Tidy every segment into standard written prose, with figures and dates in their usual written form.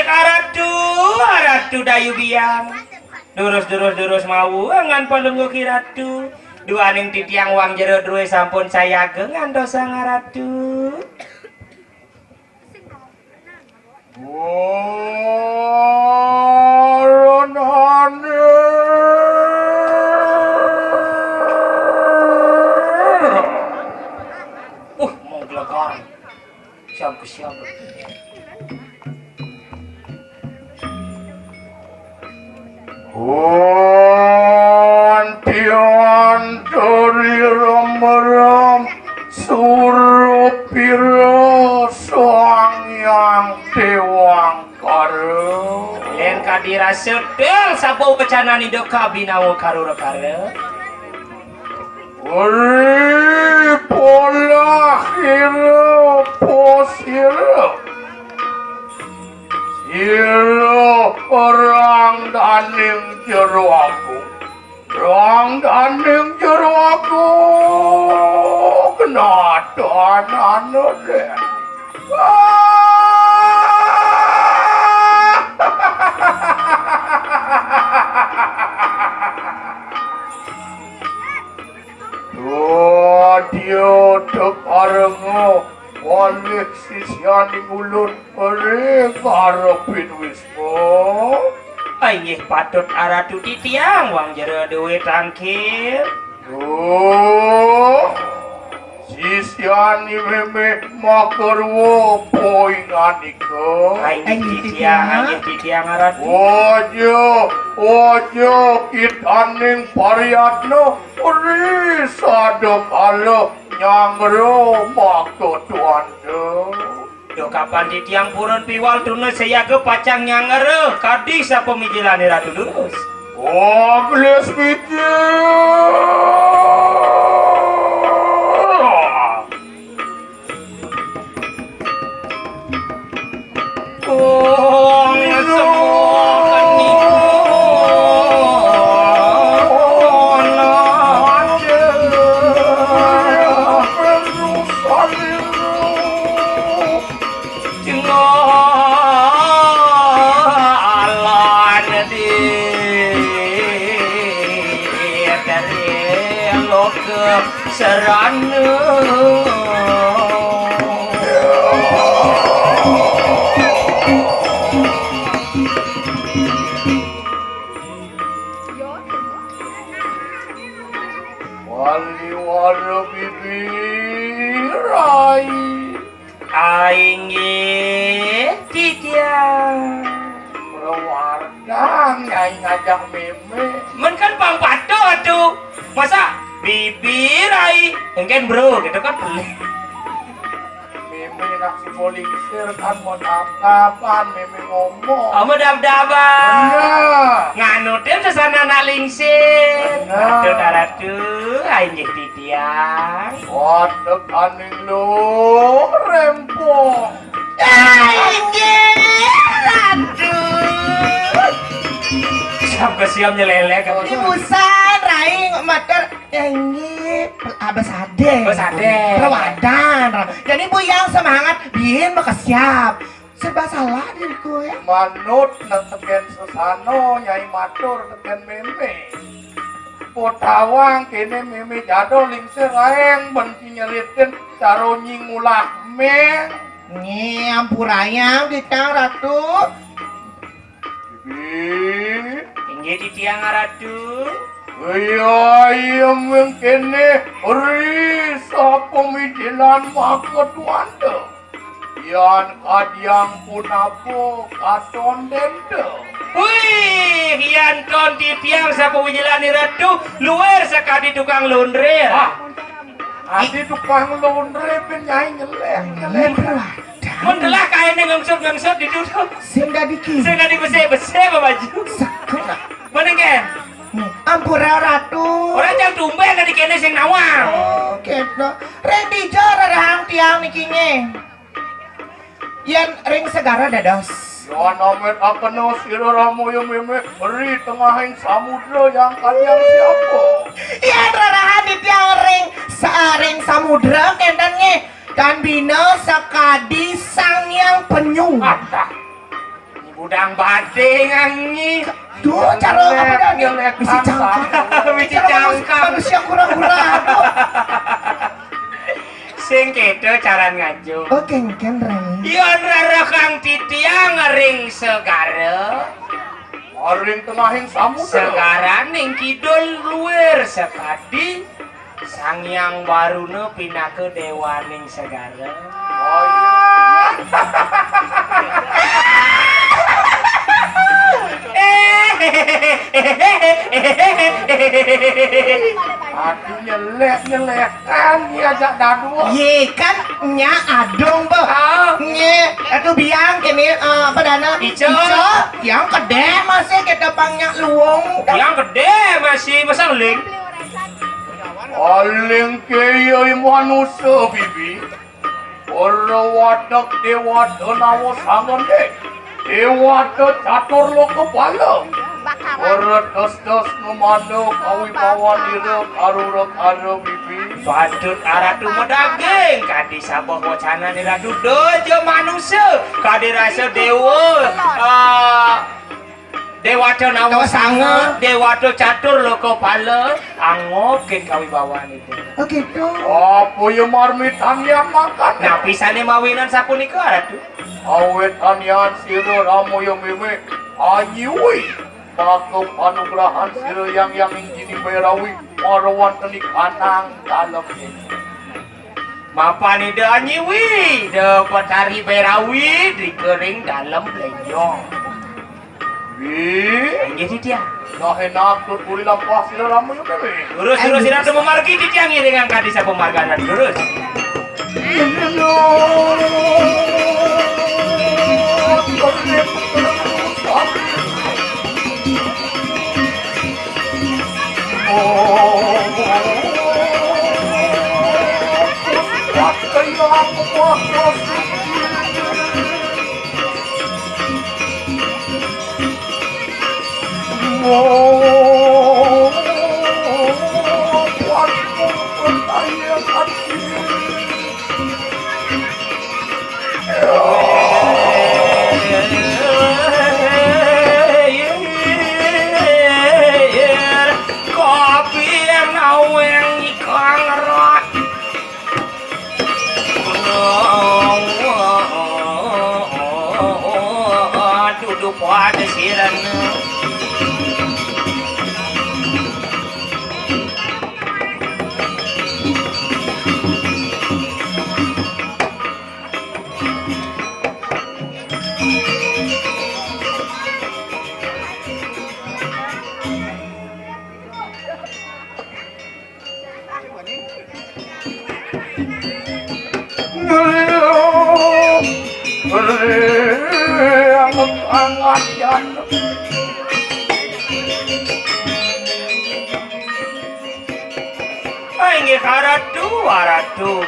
Injek aratu dayu biang. Durus mau ngan pelunggu kiratu. Duaning titiang wang jero duwe sampun saya gengan dosa ngaratu. Mau gelakar. Siapa? Antian dari ram suruh piro soang yang dewang karo Len kadira sedel sabau becana ni dok kabinawo karo karo. Uri pola hiro posiro Siro orang daning jero aku Orang daning jero aku Kena anu deh Dia tekarenggo oleh sisianing ulun ere ngarepin wismo Aih patut aratu titiang wang jero duwe tangkir. Sisiani meme makerwo poinganiko Aih titiang aratu. Ojo kitaning pariatno uri sadok alo nyangro mako tuando Do kapan titiang purun piwal tuna saya ke pacang nyangere kadi sa pemijilane ratu durus. Bless video. Serana wali bibirai aing titiang perwardan yang ngajak meme men kan pang pato atuh masa bibir ai mungkin bro gitu kan meme nak si polisir kan mau kapan meme ngomong kamu dab-daba nganu tim sesana nak lingsir aduh daratu aing titiang waduh aning lu rempong aing aduh siap nyelelek ini busan raing mater ini abasade rawadan jadi bu yang semangat bikin bakal siap serba salah diriku ya manut neteken sesano nyai matur teken meme potawang kene meme jado lingsir aeng benci nyelitin caro nyingulah meng ini ampurayang di tang ratu tinggi di tiang aratu iya mengkene ri sa pemijilan makot wanda yan kadiang punapo katon dende wih yan kon di tiang sa pemijilani ratu luar sakadi tukang laundry adi tukang laundry penyai nyelek mundelah kainnya ngangsut di duduk sing dah dikit sing di besi baju sakena mana kan ampura ratu orang yang tumben tadi kene sing nawang oh gitu ready jara rahang tiang nikinya yan ring segara dados yan amet apeno siro ramu yang meme beri tengahing samudra yang kalian siapa yan rarahan di tiang ring saring samudra kendannya kan bina sakadi sang yang penyu udang bading angi. Duh, cara apa dah nih? Misi cangkang. Misi cangkang. Manusia kurang-kurang. Sing kedo cara ngaju. Oh, kengken Ray. Yon rara kang titiang ring segara. Aring tengahin samudra. Sekarang ning kidul luwer sekadi. Sangyang Waruna pindah ke dewaning segara. Oh iya. Aduh nyelek-nyelekan diajak dadu. Ye kan nya adong be. Nye itu biang kini pedana Ijo. yang gede masih kita pangnya luwung. Yang gede masih masaling. Aling kaya manusia bibi. Para wadak dewata nawa sangon dek. Dewata catur lo kepala. Para tos-tos numado kawibawan ira karo bibi. Patut aratu medaging kadi sabah wacana ni radu dojo manusia kadi rasa dewa dewata nawa sanga dewata catur lo kepala angokin kawibawan itu. Oh gitu. Apa yang marmitan yang makan? Nah pisane mawinan sapunika aratu. Awet anian siro ramo yang meme anyui. Maka panugrahan siro yang injini berawi marawan tenik anang dalam ini. Mapani de anyiwi de petari berawi di kering dalam lenyong. Jadi dia. Dah enak tu puri lampah siro ramo yang meme. Urus siratu memargi di tiang dengan kadisa pemarganan urus. Duduk pada sirana. Inggih aratu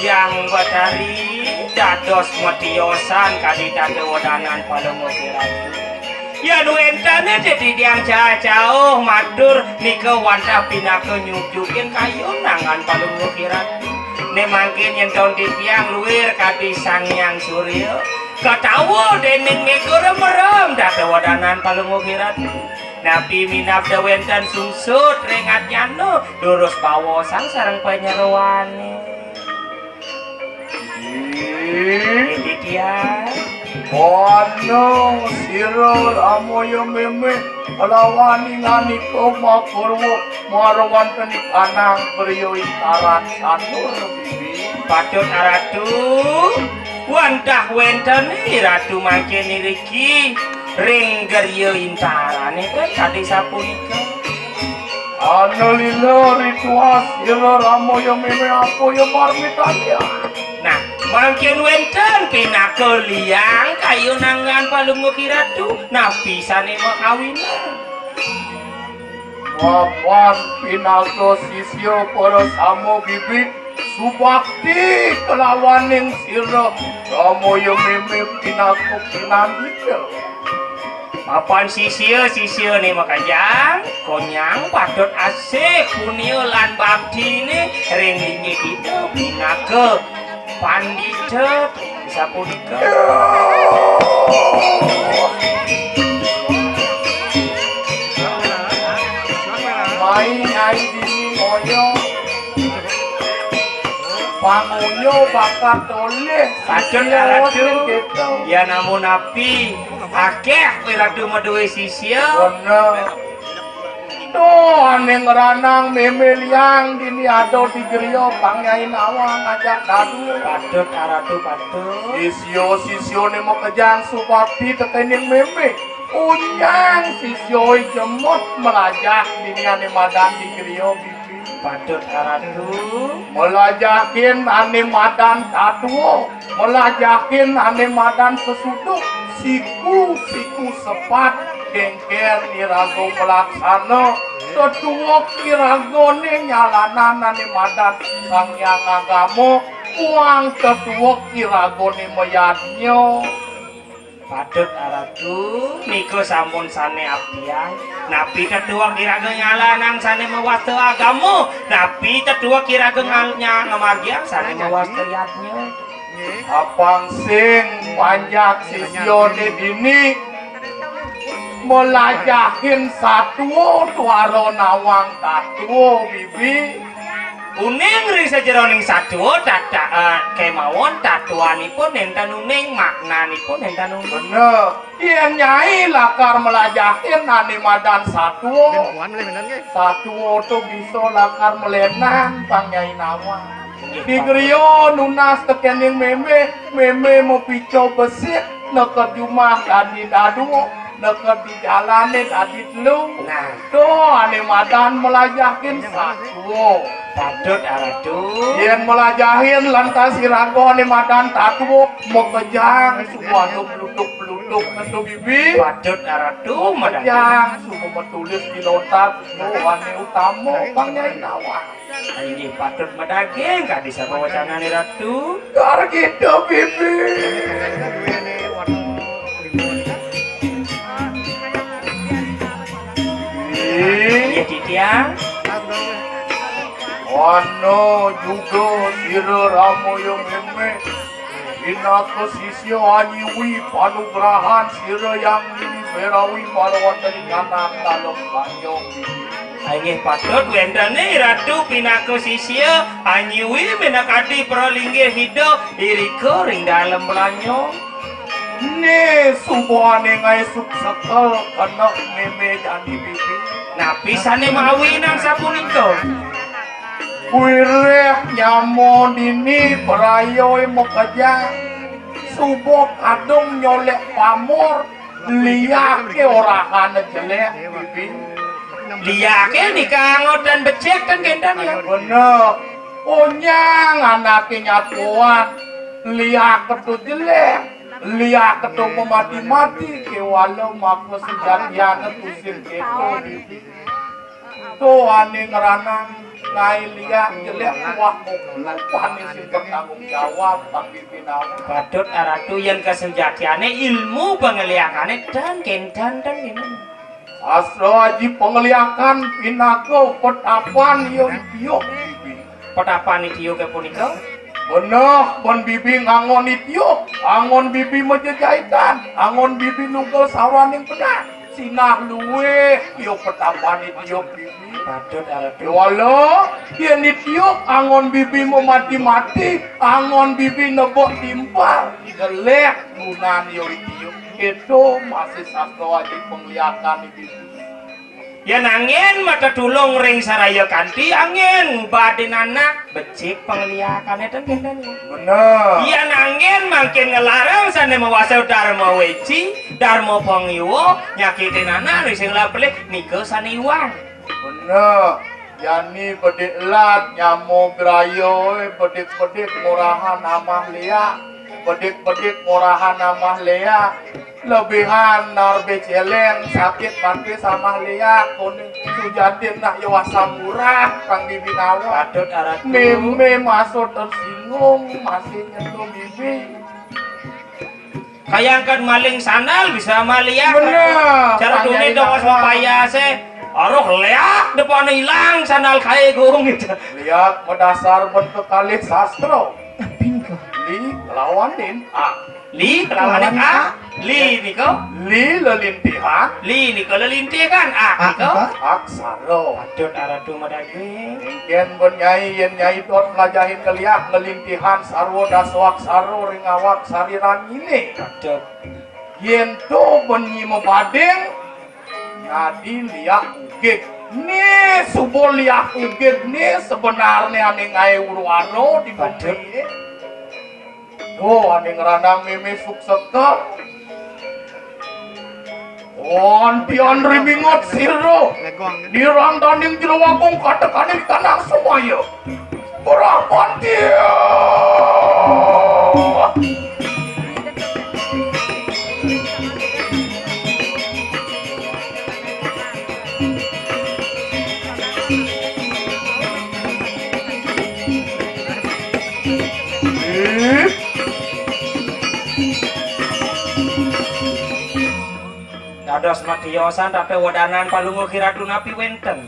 yang batari dados metiosan kadi dadewodanan palengoti ratu. Ya nu entane jadi diang jauh matur nika wanta pinake nyujukin kayu nangan palengoti ratu. Ne mangkin yen taun tiang luwir kadi Sangyang Surya katawa dening megara merem dadewodanan palengoti ratu. Nabi minap dawenten sungsut rengat nyano durus pawosan sareng penyeruane. Ini dia. Ono siro ramo yang meme lawani ngani ko makurwo marawan tenik anang priyo intaran sanur bibi. Patut aratu wantah wenten ratu mangke niriki ring garya intarane kan tadi sapunika. Analila ritual siro ramo yang meme apa yang marmitanya. Nah, mangkin wenten pinake liang kayu nangan palungguki ratu napisane makawinan. Wapan pinake sisyo para samo bibi subakti kelawaning siro ramo yang meme pinake pinandika. Papan sisya nih makajang konyang patut asik punio lan bakti ini ring lingi kita pinake pandita bisa punika. mangunyo bakat oleh Padahal sisya ratu gitu. ya namun api akeh kowe ratu maduwe sisya Bener. Tuh aneh ngeranang memeliang dini ado di gerio pangyai nawang ngajak dadu. patut ratu patut Sisyo ne mau kejang supati tekening meme. Unyang sisyo jemut melajak dini ane madan di gerio bibi. patut ratu Melajakin ane madan tatuo. Melajakin ane madan sesuduk. Siku sepat dengker nirago melaksana. Ketua kiragone nyalanan ane madan sang yang agamo. Uang ketua kiragone mayadnyo. patut ratu niku sampun sane abdian napi kedua kiraga nyalanang sane mewasta agamu napi kedua kiraga ngamargian sane mewasta yadnya Apang sing panjak sisyone dini melajahin satu tuaro nawang tatu bibi. uning ring sajeroning satu kemawon tatuanipun enten uning maknanipun enten uning Bener, iya nyai lakar melajahin ane madan satu tuh bisa lakar melenang pang nyai nawang. Di gerio nunas tekening meme mau pico besit neket rumah tadi dadu neket di jalanin tadi telu. nah Tuh ane madan melajahin satu. patut ratu Yen melajahin lantas irago ane madan tatu mau kejang semua nu peluduk nentu bibi. patut ratu Mau madang kejang semua menulis di notat tuh ane utama pang nyai nawang. ini patut madaging gak bisa bawa cangan ratu Gar gitu bibi. ya titiang Ano juga sira ramo yang meme. Ina kesisya anyiwi panugrahan sira yang ini berawi marwan dari kanan dalam kanyong bibi. Aingih patut wendane ratu pinaku sisya anyuwi menakati prolinggih hidup iriko ring dalam belanyo Ne subuhane ngai suksekel kena meme jani bibi. napi sane mawi nang sapunika Wireh nyamon ini berayoy mokajang. Subuh kadung nyolek pamor liak ke orahan jelek bibi. liyake nikangot dan becek kan gendang ya Bener. Onyang anaknya nyatuan liak ketu jelek. Liak ketu mati-mati ke walau makna sejatian tusin keto bibi. Tuh ane ngeranang ngai liak jelek wah mau sing bertanggung jawab bang bibi nawa. patut ratu yang kesejatiane ilmu pengeliakane dan kendan dan gimana Asro aji pengeliakan pinago petapan yo ipiok bibi. petapan itu ke punika Bener, bon bibi ngangon itiok, angon bibi menjejaitan, angon bibi nunggal sawan yang benar. Sinah luwe, yo petapan itiok bibi. patut ratu Walau, yen itiok, angon bibi mau mati-mati, angon bibi nebok timpal, gelek gunan yo itiok. Itu masih sasro aji penglihatan bibi. ya angin mata tulung ring saraya kanti angin badan anak becik pengeliakannya dan gendang Bener. iya angin makin ngelarang sana mewasa dharma weci dharma pangyiwa nyakitin anak rising lapelih nika sana iwang Bener. Yani bedek lat nyamo berayo bedek murahan amah lea. Bedek murahan amah lea. Lebihan narbe celeng sakit mati sama lea kuning sujatin nak yawasa murah kang bibi nawa. patut ratu Meme masuk tersinggung masih nyentuh bibi. kayangkan maling sandal bisa malia Bener. cara dunia dong supaya se aruh leak depan hilang sandal kaya gung gitu Lihat berdasar bentuk kali sastro. Pinko. Li lawanin Li lawan A. Li niko. Li lelintihan. Li niko lelintihan. A niko. Aksara. Adot aratu madage. Yen pun nyai yen nyai dot ngelajahin keliak ngelintihan sarwo daswak saro ringawak sariran ini. Adot. Yen to benyi mebadeng ngadi liak ugek. Nih subol liak ugek nih sebenarnya ane ngai uruano di bumi. Oh, ane ngeranang meme sukseker. On pion rimingot siro. Dirang daning jero wakong katekane di tanang semaya. Berapa dia? Dados matiosan tapi wadanan palungo kiratu napi wenten.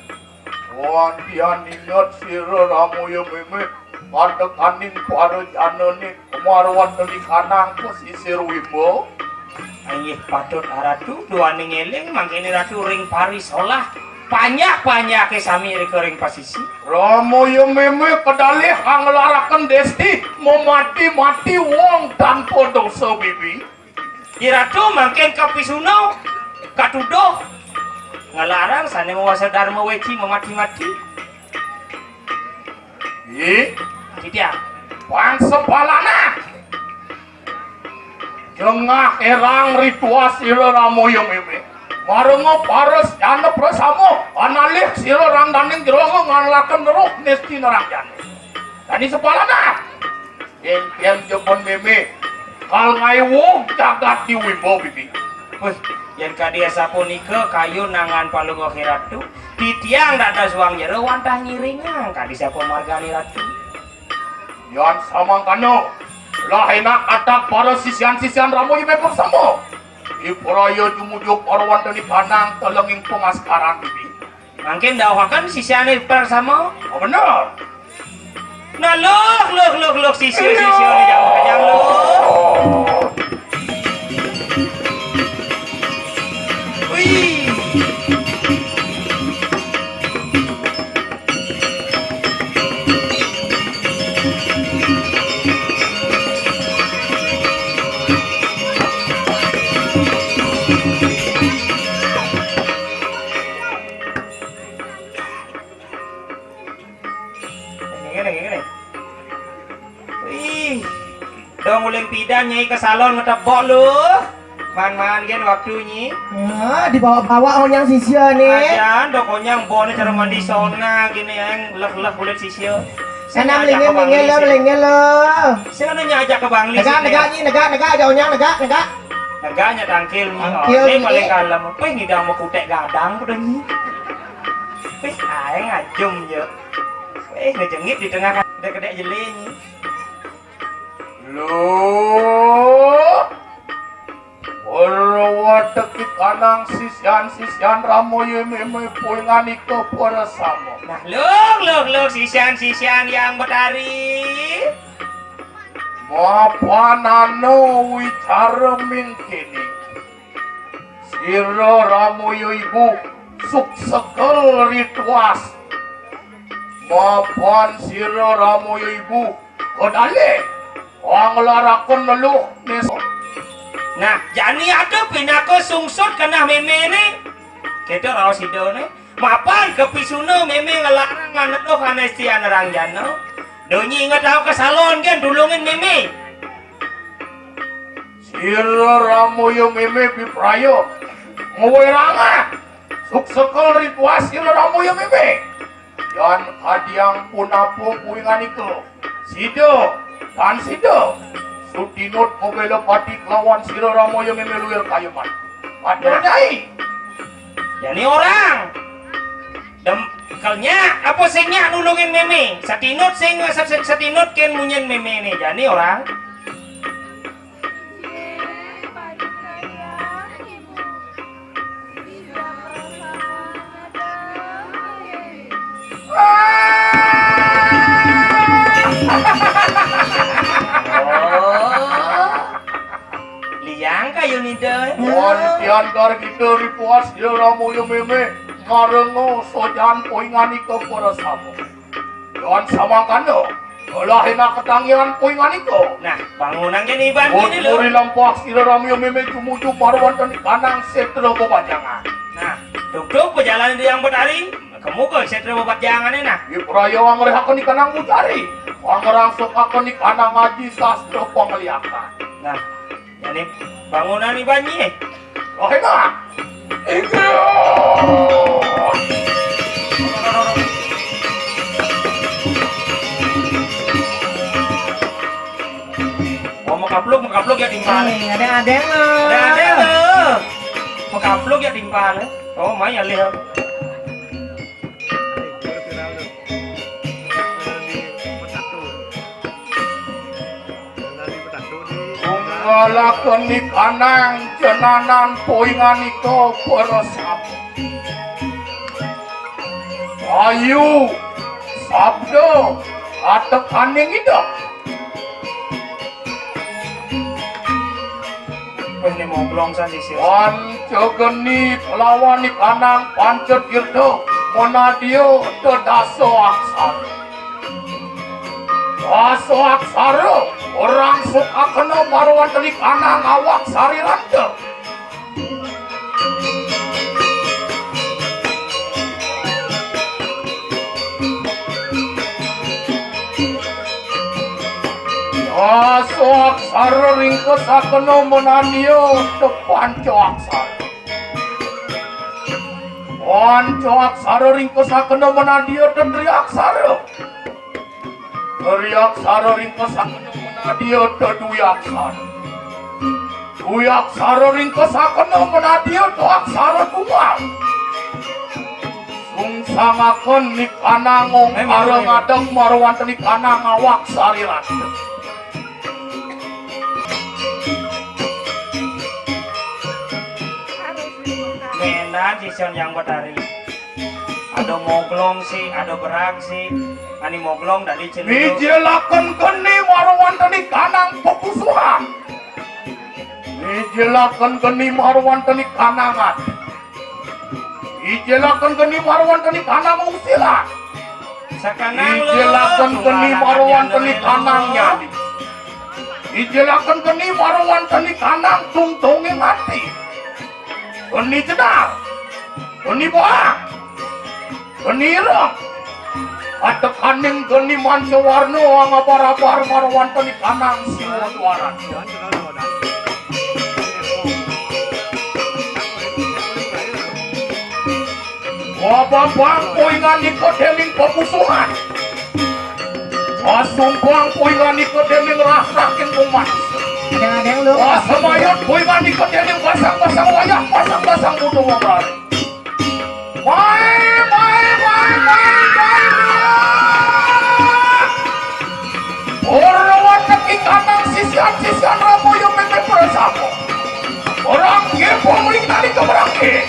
Wan pian ningot siro ramu yo meme. Pandek aning paro janone kemarwan dari kanang pesisir wimbo. Ayih patut aratu duaning eling mangkene ratu ring parisolah. Banyak ke sami ring pasisi. Ramu yo meme kedali hanglaraken desti mau mati wong tanpa dosa bibi. Kiratu mangken kapisuno katuduh ngalarang sane mawasa dharma weci memati-mati. Tidak. Pansepalana. Jengah erang ritual sira ramu yo meme. Marengo pares jana prasamo analih sira rang daning jero nganlaken roh nesti narang jane. Tani sepalana. Yen jepon meme kal ngai wong jagat di wimbo bibi. Wih, yen kadia sapunika kayu nangan palungo kiratu titiang rada suang jero wantah nyiringan kadi sapa margani ratu. Yan samangkano lah enak atak para sisian-sisian ramu ibe bersama. Ipraya jumujuk parawan dari kanang telenging pengaskaran bibi. Mungkin dawakan sisiane bersama. Oh benar. Nah loh sisio ni jangan loh. Wih. Gini. Wih, dong uling pidan nyai ke salon ngetebok lu. Man gen waktunya. Ya, dibawa-bawa onyang sisya nih. Ajan dokonyang bone cara mandi sona gini yang lek kulit sisio. Sana melingin lo. Saya ajak ke Bang Lis. Negak aja onyang negak. Neganya tangkil ni. Tangkil Ini ni. paling kalem. Wih ngidang mau kutek gadang kuda ni. Wih aing ngajum je. Wih ngejengit di tengah kedek jeli ni. Loh, orang tekik kanang sisian ramu ye meme puingan iko para samo. Nah, loh, sisian yang betari. Mapanano wicara mingkini. Siro ramu yo ibu suksekel rituas. Mapan siro ramu yo ibu kodale. Ang larakon leluh neso. Nah, jani ada pinako sungsut kena meme ni. Kita rawas hidup ni. Mapan kepisuna meme ngelarang nganetuh anesti anerang jano. Donyi ingat tahu ke salon kan dulungin meme. Sira ramu yo meme biprayo. Ngweranga. Suksekal ritual sira ramu yo meme. Yan kadiang punapo puingan iko. Sido. Tan sido. Sutinot mobelo pati lawan sira ramu yo meme luir kayuman. Padahal nyai. Jani orang. Kalnya apa singnya nulungin meme. Satinut satinut ken munyen meme ni. Jani orang. Wantian gar gitu ripuas jeramu yang meme ngarengo sojan poingan iko para sabo. Yon samangkano olahina ketangian poingan iko. Nah, bangunan gini ban ini lho. Uri lampak jeramu yang meme cumuju marwan dan kanang setro bajangan. Nah, duk berjalan di yang betari. Kamu ke setra babat jangan nah. Di praya wang rehakan di kanang mutari. Wang rangsok akan di kanang ngaji sastra pengliakan. Nah, ini bangunan ini banyak. Lahina. Iko. Oh, makapluk ya timpal. Ada lo. Ada lo. Makapluk ya timpal. Oh, main ya lihat. Ngalakan di kanang jenanan poingan iko beresap. Ayu, sabdo, atau kaning hidup. Ini mau belongsan di sini. Pancegeni lawan di kanang pancet irdo, monadio dedaso aksar. Daso aksara, orang suka kena marwan dari kanang awak sari rante. Daso aksara ringkes akena menanio depanco aksara. Panco aksara ringkes akena menanio dendri aksara. Dari aksara ringkes akena menadio ke dui aksara. Dui aksara ringkes akena menadio ke aksara tunggal. Sungsang akan ni kanang areng adeng marwan ni kanang awak sari rante. Menan sison yang betari. Ada moglong sih, ada berak sih. Ani moglong dari celulu. Mijelakan keni marwan tani kanang pepusuhan. Mijelakan keni marwan tani kanangan. Mijelakan keni marwan tani kanang usilan. Sakanang lo. Mijelakan keni marwan tani kanang nyali. Mijelakan keni marwan tani kanang tungtungi mati. Keni jedar. Keni boang. Keni ireng. Ada kaning geni manca warna ang abar-abar marwan tani kanang siwodwaran. Wababang poingan iko dening pemusuhan. Wasumpang poingan iko dening rasakin umat. Ada lo. Wasamayot poingan iko dening basang-basang wayang, basang-basang budong wabrari. Mai. Orang teki kanang sisian ramu yang meme bersama. Orang ngepong lingkali keberangke.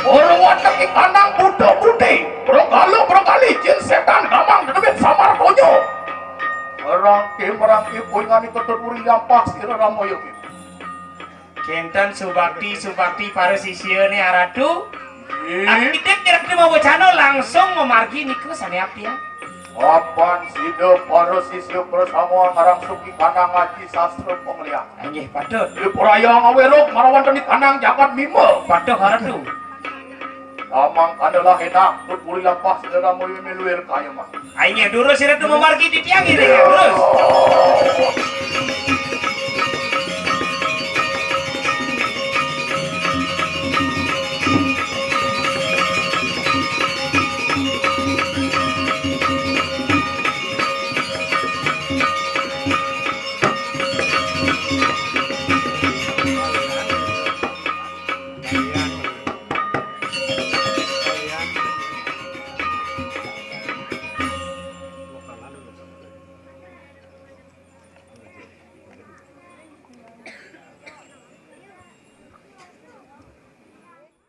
Orang teki kanang budo-bude. Berkali jin setan gamang debit samar konyo. Orang merangke poingan itu teruri yang pasti ramu yang meme. Kenten subakti para sisir ni aradu. Arkitek kira-kira mau bacano langsung memargi niku saneap dia. Apan sido para sisyo bersama ngarang suki kanang ngaji sastra penglihat. Anjih patut. Di puraya ngawerok marawan tani kanang jagat mimo. Patut aradu. Lamang adalah enak berpuri lampas dalam meluir kaya mah. Aingnya durus siratu memargi di tiang ini durus.